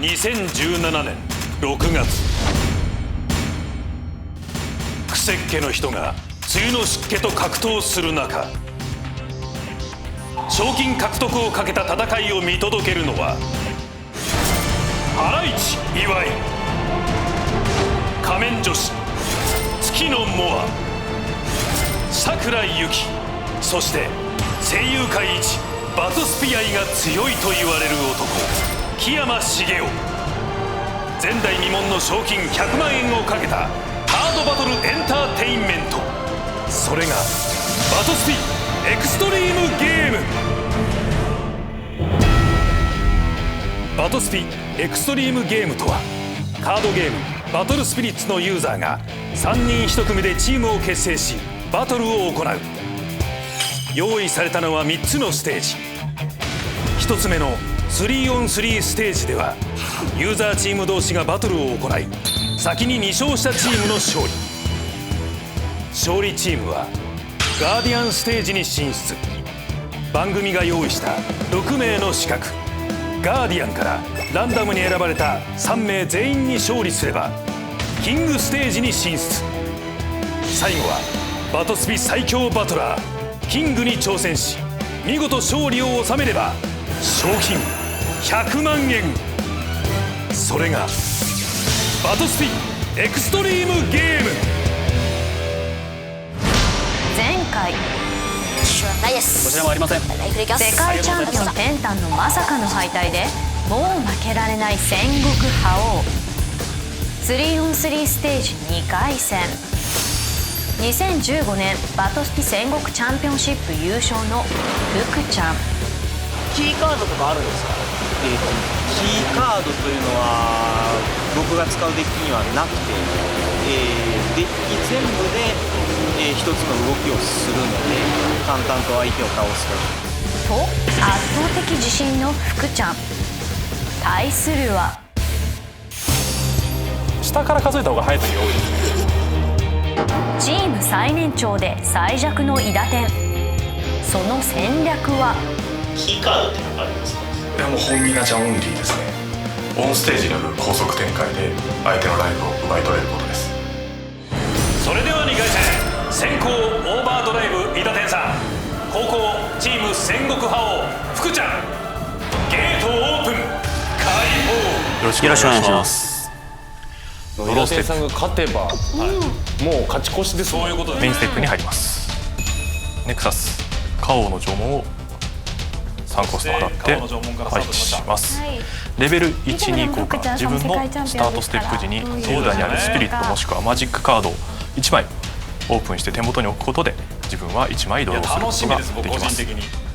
2017年6月、クセッケの人が梅雨の湿気と格闘する中、賞金獲得をかけた戦いを見届けるのはハライチ岩井、仮面女子月野モア、桜井由紀、そして声優界一バトスピ愛が強いと言われる男木山茂雄。前代未聞の賞金100万円をかけたハードバトルエンターテインメント、それがバトスピエクストリームゲーム。バトスピエクストリームゲームとは、カードゲームバトルスピリッツのユーザーが3人1組でチームを結成しバトルを行う。用意されたのは3つのステージ。1つ目の 3on3 ステージではユーザーチーム同士がバトルを行い、先に2勝したチームの勝利。勝利チームはガーディアンステージに進出。番組が用意した6名の資格ガーディアンからランダムに選ばれた3名全員に勝利すればキングステージに進出。最後はバトスピ最強バトラーキングに挑戦し、見事勝利を収めれば賞金100万円。それがバトスピエクストリームゲーム。前回ないです。こちらもありません。ライフでいきます。世界チャンピオンペンタンのまさかの敗退でもう負けられない戦国覇王。 3on3 ステージ2回戦、2015年バトスピ戦国チャンピオンシップ優勝の福ちゃん。キーカードとかあるんですか？キーカードというのは僕が使うデッキにはなくて、デッキ全部で、一つの動きをするので淡々と相手を倒すと圧倒的自信の福ちゃん。対するは下から数えた方が早い時が多いです。チーム最年長で最弱の伊田天。その戦略はキーカードって何かありますか？いやもう本ミナちゃんオンリーですね。オンステージによる高速展開で相手のライフを奪い取れることです。それでは2回戦、先攻オーバードライブ伊田天さん、後攻チーム戦国覇王福ちゃん、ゲートオープン開放。よろしくお願いします。伊田天さんが勝てば、もう勝ち越しです。そういうことです。メインステップに入ります。ネクサスカオの縄文を3コスト払って配置します。レベル12効果、自分のスタートステップ時に手札にあるスピリットもしくはマジックカードを1枚オープンして手元に置くことで自分は1枚ドローすることができます。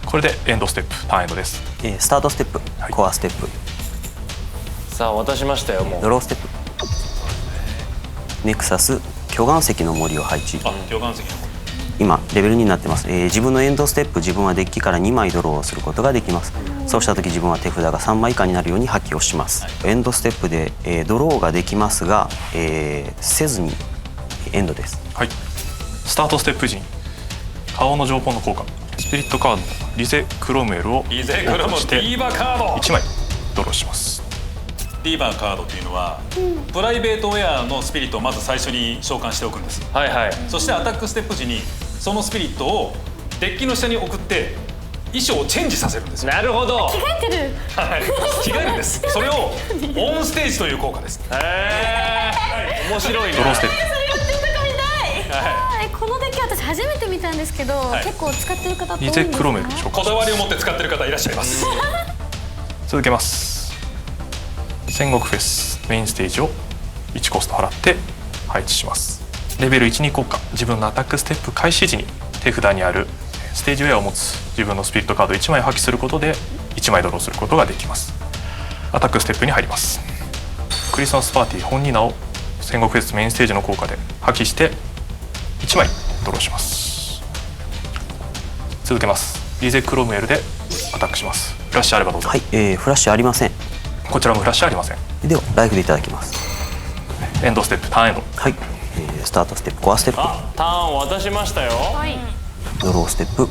これでエンドステップターンエンドです。スタートステップ、コアステップ、さあ渡しましたよ。もうドローステップ、ネクサス巨岩石の森を配置。巨岩石の今レベルになってます。自分のエンドステップ、自分はデッキから2枚ドローをすることができます。そうした時自分は手札が3枚以下になるように破棄をします。エンドステップで、ドローができますが、せずにエンドです。はい。スタートステップ時に顔の情報の効果スピリットカードリゼクロムエルをオープンしてディーバカード1枚ドローします。ディーバーカードというのは、プライベートウェアのスピリットをまず最初に召喚しておくんです。はいはい。そしてアタックステップ時にそのスピリットをデッキの下に送って衣装をチェンジさせるんですよ。なるほど。着替えてる。はい、着替えるんです。それをオンステージという効果です。面白いね。ドローステップ。このデッキ私初めて見たんですけど、結構使ってる方って多いんリですか？ゼクロムエル召喚します。こだわりを持って使ってる方いらっしゃいます。続けます。戦国フェスメインステージを1コスト払って配置します。レベル12効果、自分のアタックステップ開始時に手札にあるステージウェアを持つ自分のスピリットカード1枚を破棄することで1枚ドローすることができます。アタックステップに入ります。クリスマスパーティー本ニナを戦国フェスメインステージの効果で破棄して1枚ドローします。続けます。リゼクロムエルでアタックします。フラッシュあればどうぞ。はい、フラッシュありません。こちらもフラッシュありません。ではライフでいただきます。エンドステップターンエンド。はい、スタートステップ、コアステップ、ターン渡しましたよ。ドローステップ、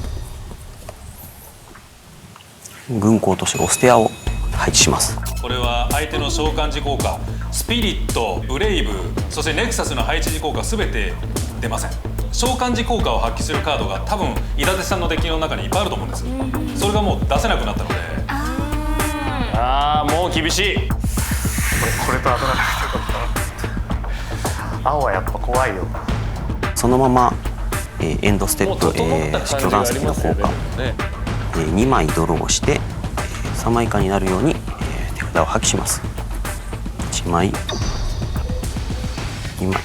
軍港都市オステアを配置します。これは相手の召喚時効果スピリット、ブレイブ、そしてネクサスの配置時効果全て出ません。召喚時効果を発揮するカードが多分伊達さんのデッキの中にいっぱいあると思うんです。それがもう出せなくなったので、ああもう厳しい。これと当たらなくてよかったな。青はやっぱ怖いよ。そのまま、エンドステップ、巨岩石の効果、2枚ドローして3枚以下になるように、手札を破棄します。1枚2枚、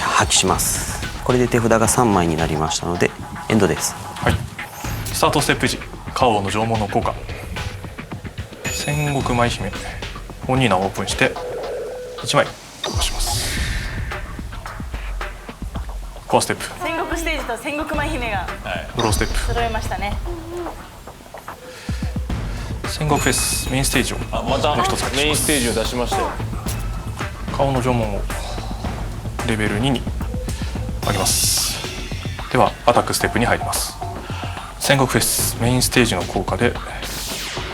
破棄します。これで手札が3枚になりましたのでエンドです。はい、スタートステップ時カオの縄文の効果戦国舞姫本ニーナをオープンして1枚押します。コアステップ戦国ステージと戦国舞姫がドローステップ揃いましたね。戦国フェスメインステージをまたもう一つメインステージを出しましたよ。顔の縄文をレベル2に上げます。ではアタックステップに入ります。戦国フェスメインステージの効果で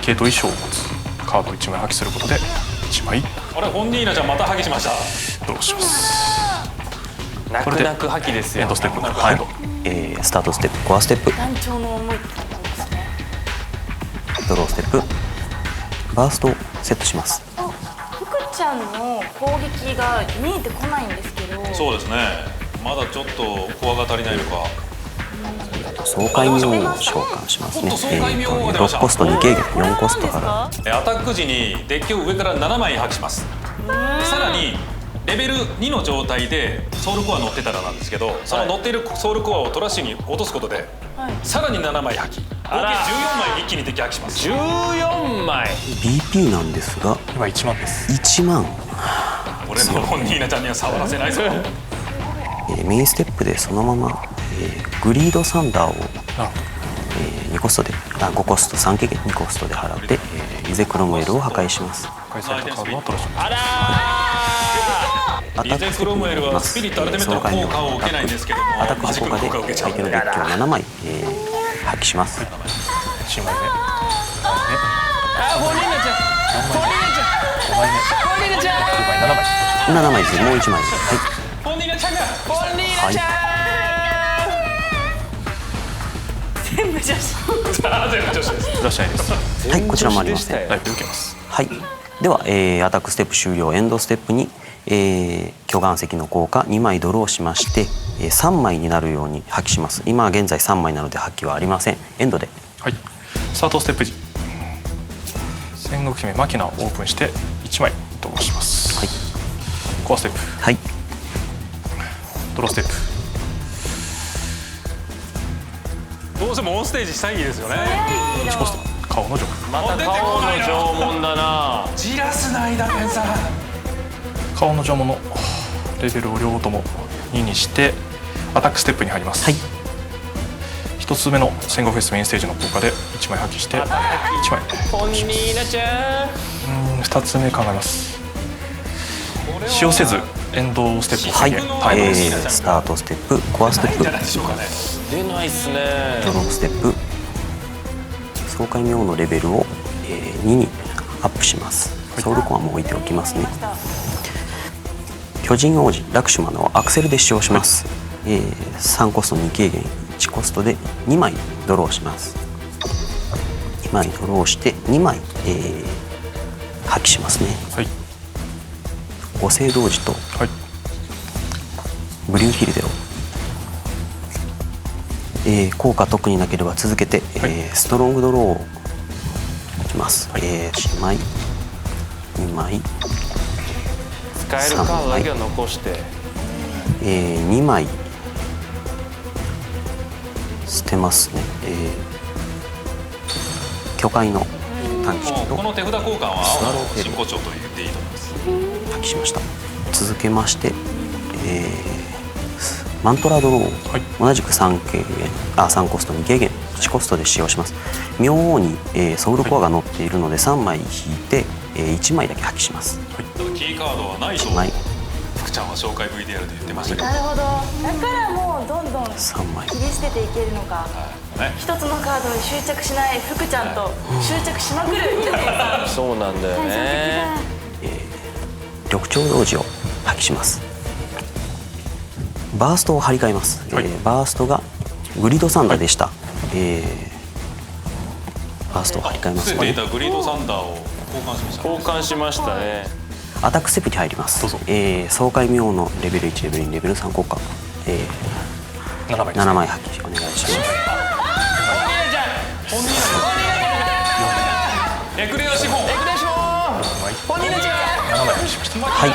系統衣装を持つカードを1枚破棄することで1枚あれ本ニーナちゃんまた破棄しました。ドローします。泣く泣く破棄ですよ。エンドステップなるほどはいスタートステップコアステップ団長の思いってことですね。ドローステップバーストをセットします。福ちゃんの攻撃が見えてこないんですけど。そうですね、まだちょっとコアが足りないのか。爽快名を召喚しますね。爽快名が出ました6コスト2軽減4コスト払う。アタック時にデッキを上から7枚破棄します。さらにレベル2の状態でソウルコア乗ってたらなんですけど、その乗っているソウルコアをトラッシュに落とすことで、さらに7枚破棄、合計14枚一気にデッキ破棄します。14枚 BP なんですが今1万です。1万、俺の本ニーナちゃんには触らせないぞ。メインステップでそのまま、グリードサンダーを、なるほ2コストで5コスト3軽減2コストで払って、イゼクロムエルを破壊します。ど破壊されたカードはトラッシュあらイゼクロムエルはスピリットアルティメットの効果を受けないんですけども、アタックマジック効果での効果を受けちゃう相手のデッキを7枚、破棄します。1枚目あ本人なちゃん本人なちゃん5枚目本人なちゃん9枚7枚7枚です。もう1枚です。はい本ニーナちゃんが本人なちゃん全部女子。全部女子です。出しないです。はい、こちらもありません。ライブ受けます。はい、では、アタックステップ終了。エンドステップに、巨岩石の効果2枚ドローしまして、3枚になるように破棄します。今現在3枚なので破棄はありません。エンドで。はい、スタートステップ時戦国姫マキナをオープンして1枚ドローします。はいコアステップはいドローステップどうしてもオンステージしたいですよね。1コスト顔の縄文また顔の縄文だな。じらすな、伊田天さん。顔の縄文のレベルを両方とも2にしてアタックステップに入ります。はい1つ目の戦国フェスメインステージの効果で1枚破棄して1枚本人なちゃん2つ目考えます。使用せずエンドステップをはい、入ります。スタートステップコアステップじゃないでしょうかね。出ないっすね。ドローステップ爽快名のレベルを、2にアップします。ソウルコアも置いておきますね。巨人王子ラクシュマのアクセルで使用します。3コスト2軽減1コストで2枚ドローします。2枚ドローして2枚、破棄しますね。はい五星童子とはいブリューヒルデを、効果特になければ続けて、ストロングドローをします。1枚2枚使えるカードだけは残して、 2枚捨てますね。巨海の短期とこの手札交換は青の真骨頂と言っていいと思います。破棄しました。続けまして、マントラドローを同じく3コスト2軽減1コストで使用します。妙に、ソウルコアが乗っているので3枚引いて、1枚だけ破棄します。キーカードはないと福ちゃんは紹介 VTR で言ってましたけど、なるほど。だからもうどんどん3枚切り捨てていけるのか。一つのカードに執着しない福ちゃんと執着しまくる伊達さん。そうなんだよね。緑鳥幼児を発揮します。バーストを張り替えます。バーストがグリードサンダーでした。バーストを張り替えます。ついていたグリードサンダーを交換しましたね。交換しましたね。アタックステップに入ります。爽快妙のレベル1、レベル2、レベル3効果、7枚発揮お願いします。エクレア資本。本人たち7枚にしました。はい。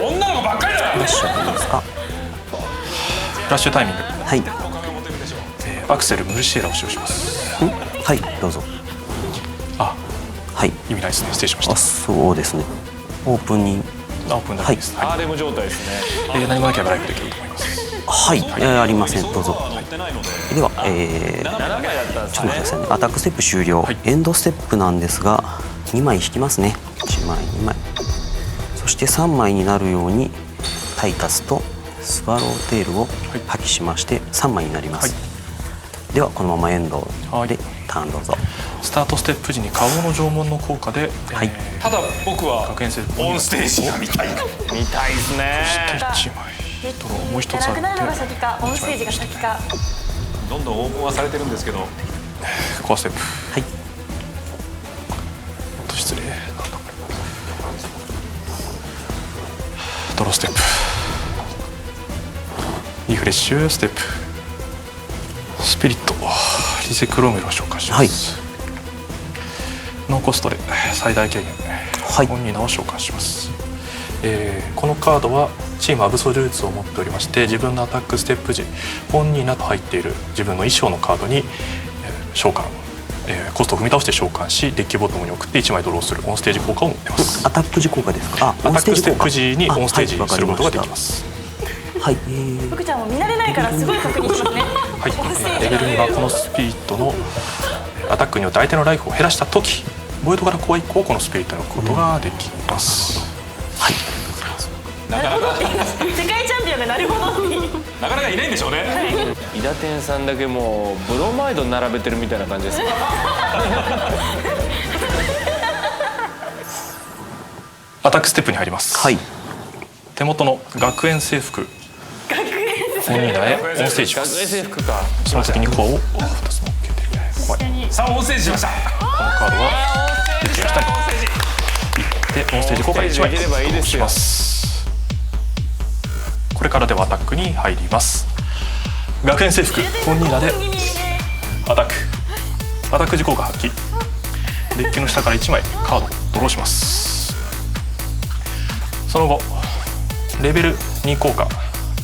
女の子ばっかりだ。フラッシュいいですか。フラッシュタイミング。はい。アクセルムルシエラを使用します。はい、どうぞ。あ、はい。意味ないですね。失礼しました。あ、そうですね。オープンに。オープンだけです。アーレム状態ですね。何もなければライブできると思います。はい、ありません。どうぞ。では、7枚だったんですちょっと待ってくださいね。アタックステップ終了。エンドステップなんですが、2枚引きますね。1枚、2枚。そして3枚になるようにタイタスとスワローテールを破棄しまして3枚になります。ではこのままエンドでターンどうぞ。スタートステップ時に顔の縄文の効果で、ただ僕は学園生オンステージが見たい。見たいですね。1枚ドローもう一つあるなくなるのがので先かオンステージが先か。どんどんオープンはされてるんですけど。コアステップ。はい。失礼。ドローステップ。リフレッシュステップ。スピリットリゼクロメルを召喚します。ノーコストで最大軽減。本人を召喚します。このカードはチームアブソリューツを持っておりまして、自分のアタックステップ時本人など入っている自分の衣装のカードに召喚、コストを踏み倒して召喚しデッキボトムに送って1枚ドローするオンステージ効果を持っています。アタック時効果ですか。アタックステップ時にオンステージすることができます。はい。福ちゃんも見慣れないからすごい確認しますね。レベル2はこのスピリットのアタックによって相手のライフを減らした時、ボイドからコア以降このスピリットに置くことができます。はい。なるほど。世界チャンピオンがなるほどになかなかいないんでしょうね。伊達天さんだけもうブロマイド並べてるみたいな感じですね。アタックステップに入ります。はい。手元の学園制服本人らへオンステージします。学園制服か。その時にコアを2つ乗っけて、さあオンステージしました。このカードはデッキの下に行ってオンステージ効果1枚ドローします。これからではアタックに入ります。学園制服本人らでアタック時効果発揮。デッキの下から1枚カードをドローします。その後レベル2効果、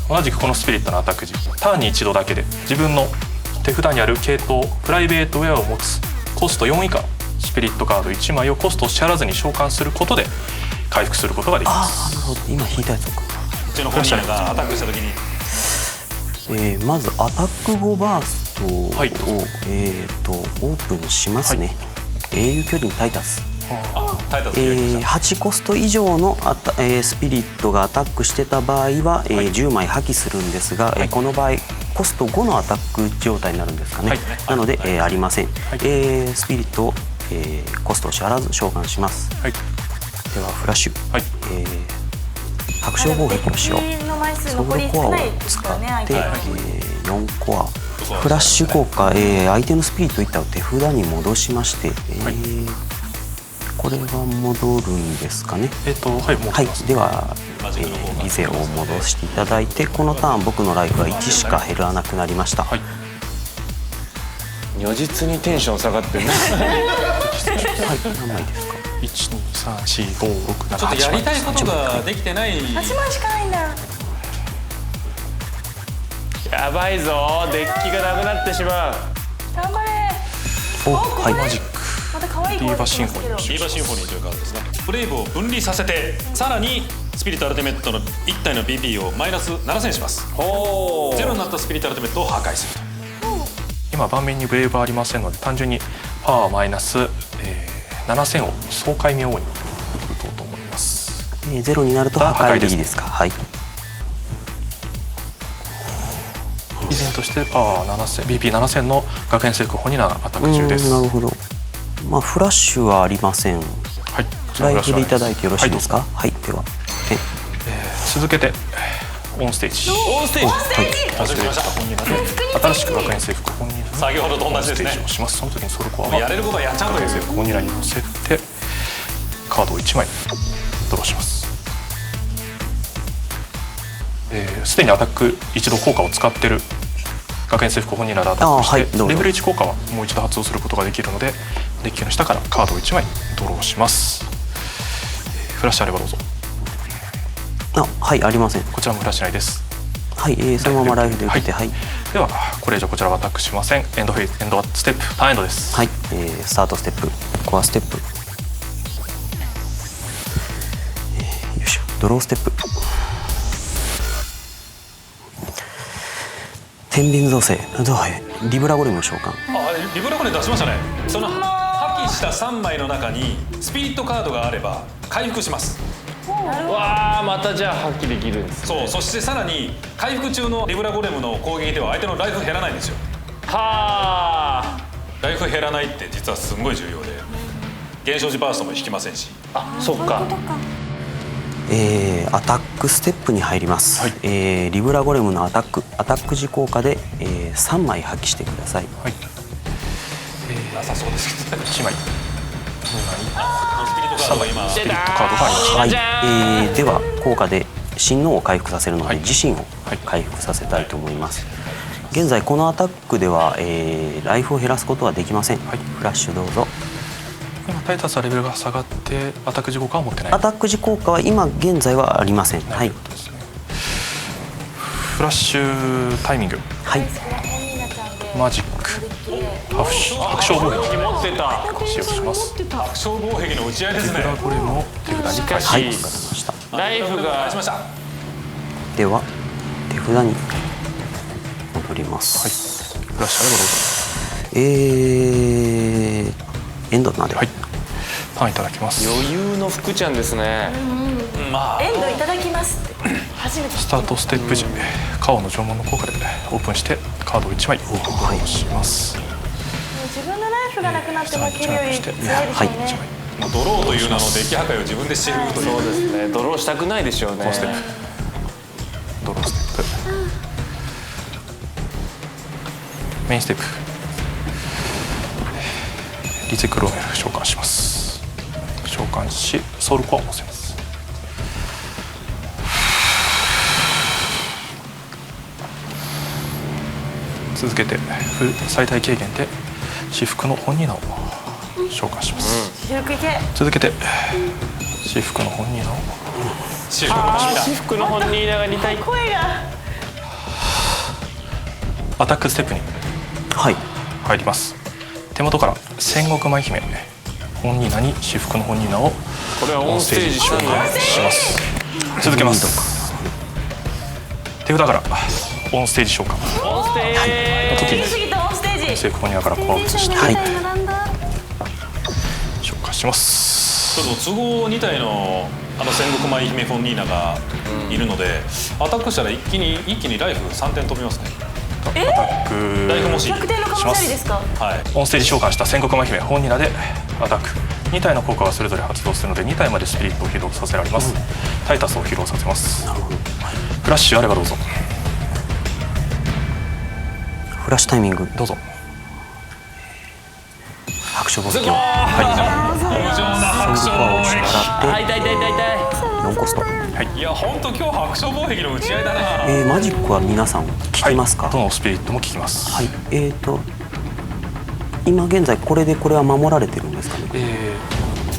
同じくこのスピリットのアタック時ターンに1度だけで自分の手札にある系統プライベートウェアを持つコスト4以下スピリットカード1枚をコストを支払わずに召喚することで回復することができます。なるほど。今引いたやつか。うちの本人がアタックした時に、まずアタック後バーストを、オープンしますね。英雄巨人タイタス。8コスト以上のスピリットがアタックしてた場合は、10枚破棄するんですが、この場合コスト5のアタック状態になるんですかね。なので、ありません。スピリットを、コストを支払わず召喚します。ではフラッシュ、白鳥防壁をしよう。ソウルコアを使って、4コアフラッシュ効果、相手のスピリットいったを手札に戻しまして、これは戻るんですかね。では、リゼを戻していただいて、このターン僕のライフは1しか減らなくなりました。如実にテンション下がってるね。何枚ですか。1234567ちょっとやりたいことができてない。8枚しかないんだ。やばいぞ、デッキがなくなってしまう。頑張れ。マジックまた可愛いディーバシンフォニー。ディーバシンフォニーというカードですね。ブレイブを分離させて、さらにスピリットアルティメットの1体の BP をマイナス7000します。ゼロになったスピリットアルティメットを破壊すると。今盤面にブレイブありませんので、単純にパワーマイナス、7000を爽快妙に打とうと思います。ゼロになると破壊でいいですか。はい。依然としてパワー7000 BP7000 の学園制服本にアタック中です。なるほど。まあフラッシュはありません。はい、ライフでいただいてよろしいですか。はい、では続けてオンステージ。オンステージ。始めました。本に新しく学園制服本に先ほどと同じですね。ステージをします。その時にソルコアはやれることはやっちゃうという。本に乗せてカードを1枚ドローします。すでにアタック一度効果を使っている学園制服本人らでアタックして、レベル1効果はもう一度発動することができるので、デッキの下からカードを1枚ドローします。フラッシュあればどうぞ。はい、ありません。こちらもフラッシュないです。はい、そのままライフで受けて、はい。ではこれ以上こちらはアタックしません。エンドステップ、ターンエンドです。はい、スタートステップ、コアステップ、よいしょ、ドローステップ、天秤造成、リブラゴレムの召喚。リブラゴレム出しましたね。その破棄した3枚の中にスピリットカードがあれば回復します。わあ、またじゃあ破棄できるんですね。そう、そしてさらに回復中のリブラゴレムの攻撃では相手のライフ減らないんですよ。はあ、ライフ減らないって実はすごい重要で、減少時バーストも引きませんし。そっか。アタックステップに入ります。リブラゴレムのアタック時効果で、3枚破棄してください。はい。なさそうですけど。1枚。スピリットカードが今。スピリットカードがあります。はい。では効果で親王を回復させるので、自身を回復させたいと思います。現在このアタックでは、ライフを減らすことはできません。フラッシュどうぞ。今タイタスはレベルが下がってアタック時効果は持ってない。アタック時効果は今現在はありません。はい。フラッシュタイミング。はい。マジック。白鳥防壁持ってた。使用します。白鳥防壁の打ち合いですね。リブラゴレムを手札に返しはい。ます。わかりました。ライフがしました。では手札に戻ります。はい。フラッシュあればどうぞ。エンドなんで。はい。ターンいただきます。余裕の福ちゃんですね。まあ。エンドいただきますって初めて。スタートステップ時、カオの縄文の効果でオープンしてカードを1枚ドローします。自分のライフがなくなって負けるより強いですよね。はい。もうドローという名のデッキ破壊を自分でしているという。そうですね。ドローしたくないでしょうね。ステップ。ドローステップ。メインステップ。リゼクロメル召喚します。召喚しソウルコアを乗せます。続けて最大軽減で至福の本ニナを召喚します。続けて至福の本ニナを至福の本ニナが2体声がアタックステップに入ります。手元から戦国舞姫本ニナに至福の本ニナをこれはオンステージ召喚します。続けます。手札からオンステージ召喚オンステージの時に制服本ニナからコアを移して召喚します。ちょっと都合2体の戦国舞姫フォンニーナがいるので、アタックしたら一気にライフ3点飛びますね。アタックライフもし逆転の可能性ありですか。はい。オンステージ召喚した戦国舞姫本ニナでアタック。2体の効果がそれぞれ発動するので2体までスピリットを起動させられます。タイタスを披露させます。フラッシュあればどうぞ。フラッシュタイミングどうぞ。白鳥防壁を白鳥防壁。4コスト。いや本当今日白鳥防壁の打ち合いだな。マジックは皆さん聞きますか。どのスピリットも聞きます。はい。今現在これは守られてるんですかね。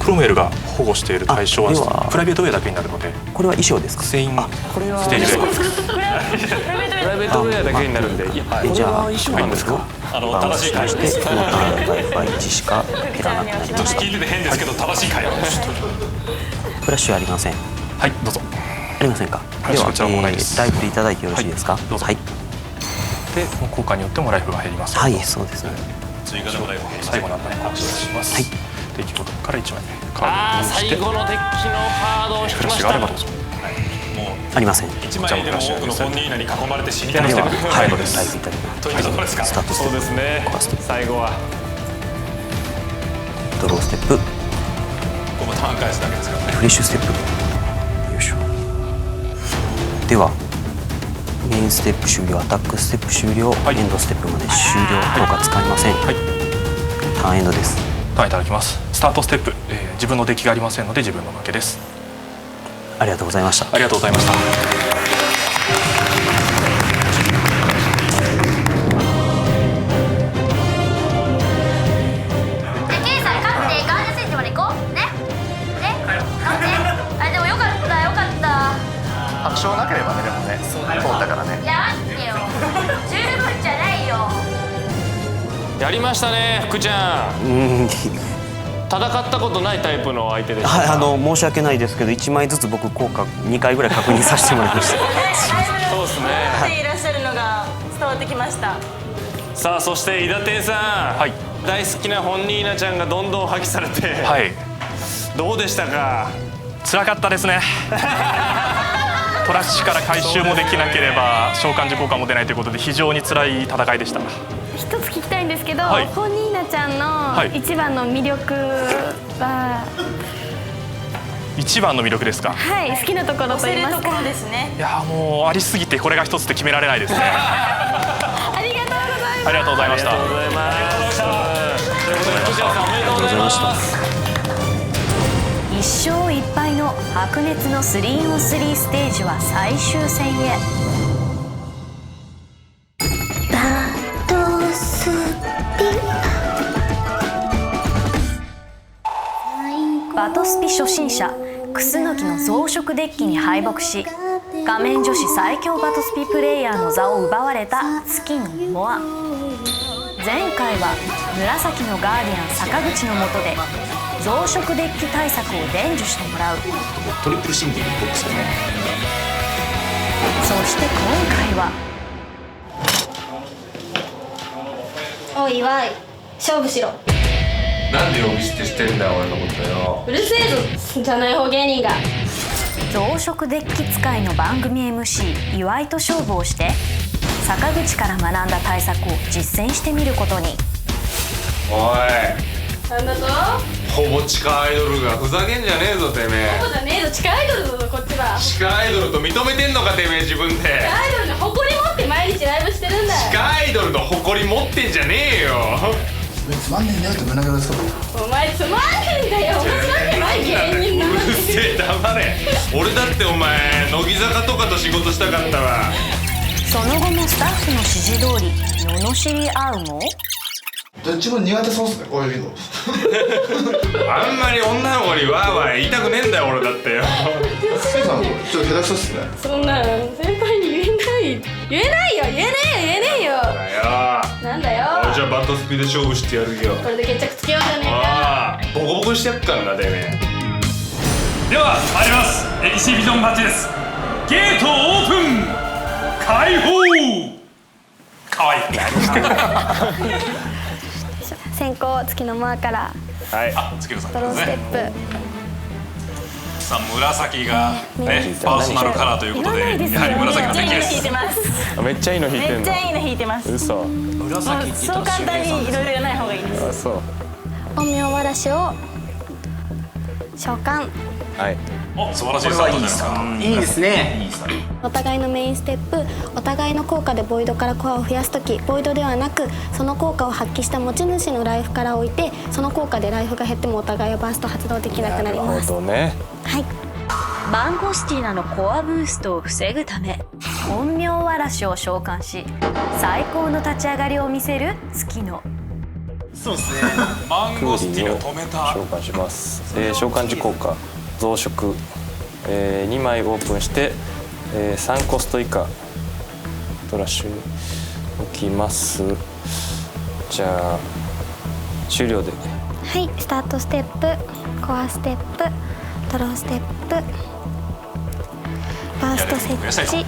クロムエルが保護している対象はプライベートウェイだけになるので。これは衣装ですか。全員ステージで。プライベートウェアだけになるんで。じゃあ衣装なんですか。正しい会話です。このターンライフは1しか減らなくなります。聞いてて変ですけど正しい会話です。フラッシュはありません。はいどうぞ。ありませんか。ではライフでいただいてよろしいですか。どうぞ。はい。で効果によってもライフが減ります。はいそうですね。追加でもライフ最後の後に告知します。はい。デッキボタンから1枚目カードを最後のデッキのカードを引きました。フラッシュがあればどうぞ。もありません。1枚でも多くの本人内に囲まれて死にたいでは、はい、とライいうフいただきます。というところですか。スタートステップ、そうですねコアステップ、最後はドローステップ、ここもターン返すだけですからね。リフレッシュステップ、よいしょ。ではメインステップ終了、アタックステップ終了、エンドステップまで終了。効果使いません。はい、ターンエンドです。ターンいただきます。スタートステップ、自分のデッキがありませんので自分の負けです。ありがとうございました。ありがとうございました。ケイさん勝ってガーデンセンチまで行こうね。勝ってあ、でもよかったよかった。確証なければね、でもね、通ったからね。いや待ってよ、十分じゃないよ。やりましたね、福ちゃん。戦ったことないタイプの相手でした。はい、申し訳ないですけど、1枚ずつ僕効果2回ぐらい確認させてもらいました。そうですね。いらっしゃるのが伝わってきました。さあ、そして伊田天さん、はい、大好きな本ニーナちゃんがどんどん破棄されて、はい、どうでしたか？辛かったですね。トラッシュから回収もできなければ召喚時効果も出ないということで非常に辛い戦いでした。一つ聞きたいんですけど、はいポニーナちゃんの一番の魅力は、一番の魅力ですか？はい、好きなところと言いますか。ですね。いやもうありすぎてこれが一つって決められないですね。ありがとうございます。ありがとうございました。ありがとうございます。ということで、福ちゃんさんおめでとうございます。1勝1敗の白熱の 3on3 ステージは最終戦へ。バトスピ初心者クスノキの増殖デッキに敗北し、画面女子最強バトスピプレイヤーの座を奪われた月のモア。前回は紫のガーディアン坂口の下で増殖デッキ対策を伝授してもらう。トリプルシンキングボックスよね。そして今回はおいわい、勝負しろ。なんで呼び捨てしてんだよ、俺のことよ。うるせえぞ、じゃない方芸人が。増殖デッキ使いの番組 MC 岩井と勝負をして坂口から学んだ対策を実践してみることに。おい、なんだと？ほぼ地下アイドルがふざけんじゃねえぞてめえ。そうじゃねえぞ、地下アイドルだぞこっちは。地下アイドルと認めてんのかてめえ、自分で。地下アイドルの誇り持って毎日ライブしてるんだよ。地下アイドルの誇り持ってんじゃねえよ。つまんねえんだよって胸ぐらですか。お前つまんねえんだよ。面白くない芸人なうのに。るせえ、黙れ。俺だってお前乃木坂とかと仕事したかったわ。その後もスタッフの指示通り罵り合うも、どっちも苦手そうっすね、こういうの。あんまり女の子にわーわー言いたくねえんだよ、俺だってよ。スイさんちょっと下手くそっすね。そんな先輩に言えないよ、言えねえよ。だよ。なんだよ。じゃあバトスピで勝負してやるよ。これで決着つけようじゃねえか。ああ、ボコボコしてやっからな、てめえ。では参ります。エキシビジョンマッチです。ゲートオープン、開放。かわいい。先行月の間からはい。あ、月野さんドローステップ。さあ紫がねパーソナルカラーということで、やはり紫のデッキです。引いてます。めっちゃいいの引いてんの。めっちゃいいの引いてます。嘘。そう簡単にいろいろやらない方がいいです。あ、そう。陰陽わらしを召喚。はい。お、素晴らしいスタートじゃないですか。いいですね。お互いのメインステップ、お互いの効果でボイドからコアを増やすとき、ボイドではなくその効果を発揮した持ち主のライフから置いて、その効果でライフが減ってもお互いはバースト発動できなくなります。ね。はい。マンゴスティナのコアブーストを防ぐため陰陽わらしを召喚し、最高の立ち上がりを見せる月野。そうですね。マンゴスティナ止めた。召喚します。召喚時効果増殖、2枚オープンして、3コスト以下トラッシュに置きます。じゃあ終了で。はい、スタートステップ、コアステップ、ドローステップ、バースト設置。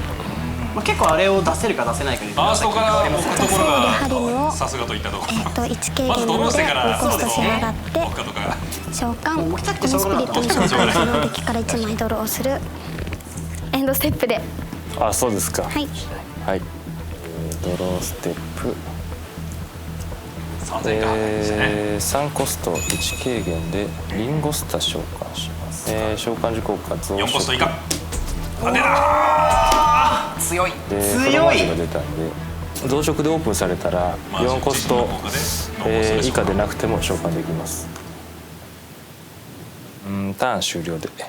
結構あれを出せるか出せないかでバーストから置くところハリムをがさすがといったところ。 1経まずドロー験なのでしてからコストし上がって置くかとか。召喚、このスピリットの召喚そのデッキから1枚ドローする。エエンドステップで。あ、そうですか。はい。はい。ドローステップ。3コスト1軽減でリンゴスタ召喚します。召喚時効果増殖。4コスト以下。強い。強い。が出たんで増殖でオープンされたら4コスト以下でなくても召喚できます。ターン終了で。と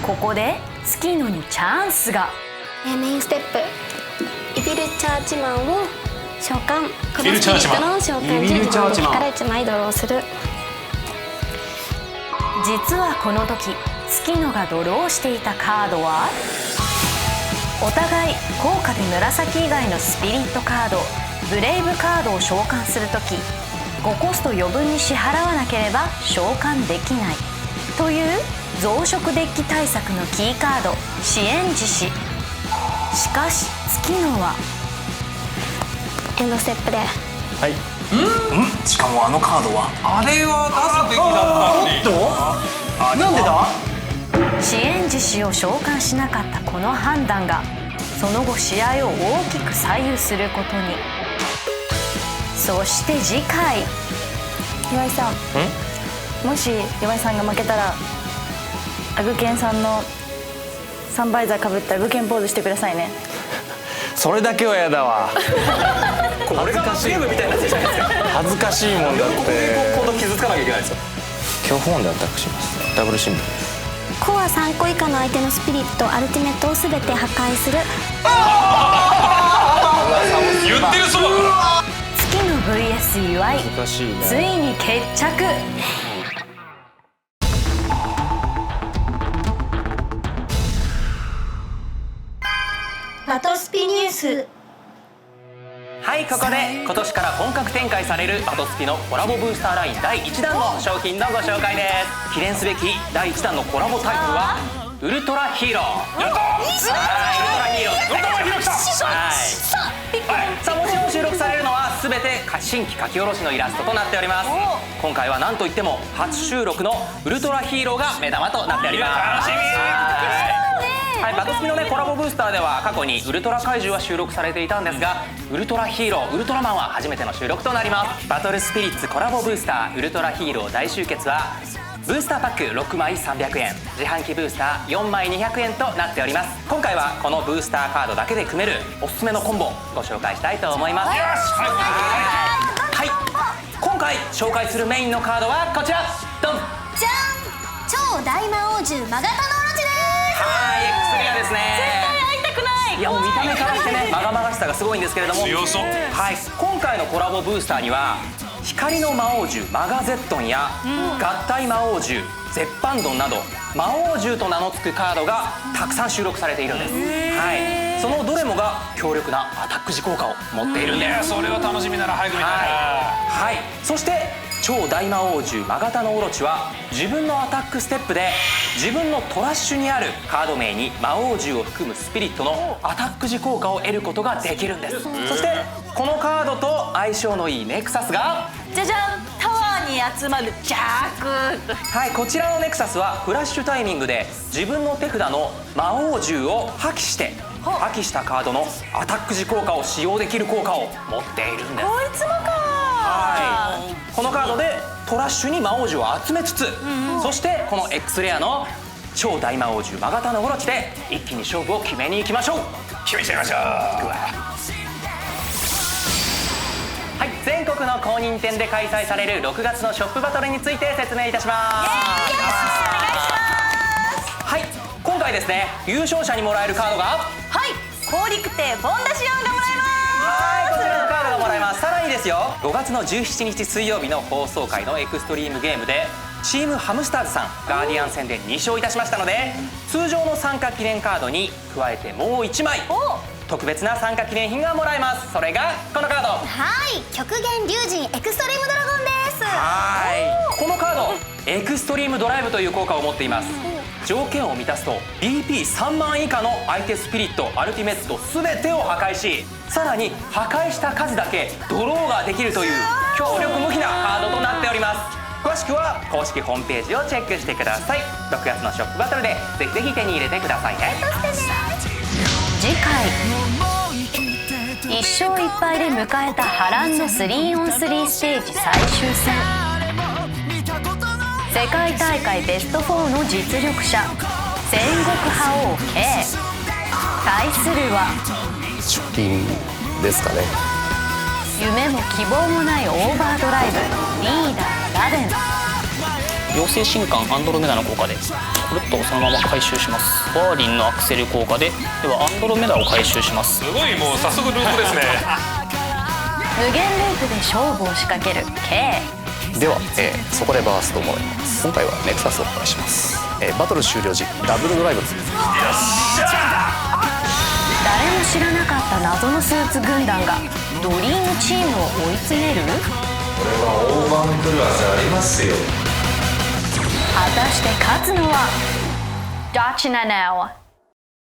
ここで月野にチャンスが。メインステップイビルチャーチマンを召喚。このスピリットの召喚時自分の手から1枚ドローする。実はこの時月野がドローしていたカードはお互い効果で紫以外のスピリットカードブレイブカードを召喚する時5コスト余分に支払わなければ召喚できないという増殖デッキ対策のキーカード支援実施。しかし月野はエンドステップで。はい。しかもあのカードはあれを出すべきだったのに。なんでだ。支援実施を召喚しなかったこの判断がその後試合を大きく左右することに。そして次回岩井さん、もし岩井さんが負けたらアグケンさんのサンバイザーかぶったアグケンポーズしてくださいね。それだけはやだわ。俺が罰ゲームみたいになってるじゃないですか。恥ずかしいもんだって。今度傷つかなきゃいけないですよ。強フォーンでアタックします。ダブルシンボルです。コア3個以下の相手のスピリットアルティメットを全て破壊する。言ってるそうだから。月野 VS 岩井ついに決着。バトスピニュース。はい、ここで今年から本格展開されるバトスピのコラボブースターライン第1弾の商品のご紹介です。記念すべき第1弾のコラボタイトルはウルトラヒーロー。やったー。ウルトラヒーロー。ウルトラヒーロー来た。さあ、もちろん収録されるのは全て新規書き下ろしのイラストとなっております。今回は何といっても初収録のウルトラヒーローが目玉となっております。楽しみ。はい、バトスピのコラボブースターでは過去にウルトラ怪獣は収録されていたんですが、ウルトラヒーローウルトラマンは初めての収録となります。バトルスピリッツコラボブースターウルトラヒーロー大集結はブースターパック6枚300円、自販機ブースター4枚200円となっております。今回はこのブースターカードだけで組めるおすすめのコンボご紹介したいと思います。はい、今回紹介するメインのカードはこちら。ドンじゃん。超大魔王獣マガタのオロチです。はい、X レアですね。絶対会いたくない。いや、もう見た目からしてね、まがまがしさがすごいんですけれども、強そう。はい、今回のコラボブースターには光の魔王獣マガゼットンや、合体魔王獣ゼッパンドンなど魔王獣と名の付くカードがたくさん収録されているんです。はい、そのどれもが強力なアタック時効果を持っているんです。いや、それは楽しみなら早く見たいな。はい、そして超大魔王獣マガタのオロチは自分のアタックステップで自分のトラッシュにあるカード名に魔王獣を含むスピリットのアタック時効果を得ることができるんです。そしてこのカードと相性のいいネクサスがじゃじゃん、タワーに集まるジャーク。はい、こちらのネクサスはフラッシュタイミングで自分の手札の魔王獣を破棄して破棄したカードのアタック時効果を使用できる効果を持っているんです。こいつもか。はい、このカードでトラッシュに魔王獣を集めつつ、そしてこの X レアの超大魔王獣マガタのオロチで一気に勝負を決めに行きましょう。決めちゃいましょう。はい、全国の公認店で開催される6月のショップバトルについて説明いたします。はい、今回ですね、優勝者にもらえるカードがはい、高陸亭フォンダシオンがもらえます。はい、こちらのカードがもらえます。さらにですよ、5月の17日水曜日の放送回のエクストリームゲームでチームハムスターズさんガーディアン戦で2勝いたしましたので、通常の参加記念カードに加えてもう1枚特別な参加記念品がもらえます。それがこのカード。はい、極限龍神エクストリームドラゴンです。はい、このカードエクストリームドライブという効果を持っています。条件を満たすと BP3 万以下の相手スピリットアルティメット全てを破壊し、さらに破壊した数だけドローができるという強力無比なカードとなっております。詳ししくは公式ホームページをチェックしてください。6月のショップバトルでぜひぜひ手に入れてくださいね。次回1勝1敗で迎えた波乱の 3on3 ステージ最終戦。世界大会ベスト4の実力者戦国覇王 K 対するは貯金ですかね。夢も希望もないオーバードライブリーダーラベン。妖精神官アンドロメダの効果でくるっとそのまま回収します。ワーリンのアクセル効果ではアンドロメダを回収します。すごい、もう早速ループですね。無限ループで勝負を仕掛ける K。 では、そこでバーストをもらいます。今回はネクサスをお願いします。バトル終了時ダブルドライブです。よっしゃ誰も知らなかった謎のスーツ軍団がドリームチームを追い詰める。これは大盤振るわせありますよ。果たして勝つのはどっちなの？